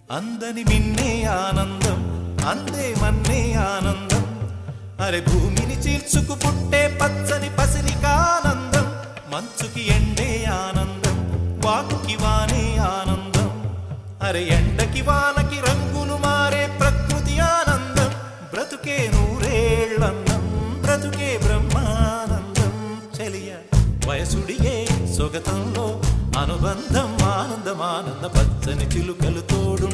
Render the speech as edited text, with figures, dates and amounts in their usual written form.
అందని మిన్నే ఆనందం అందే మన్నే ఆనందం అరే భూమిని చీల్చుకు పుట్టే పచ్చని పసిరికానందం మంచుకి ఎండే ఆనందం వాకుకి వానే ఆనందం అరే ఎండకి వానకి రంగులు మారే ప్రకృతి ఆనందం బ్రతుకే నూరేళ్ళన్నం బ్రతుకే బ్రహ్మానందం చెలియ వయసుడియే సొగతంలో అనుబంధం ఆనందమానంద పచ్చని చిలుకలు తోడు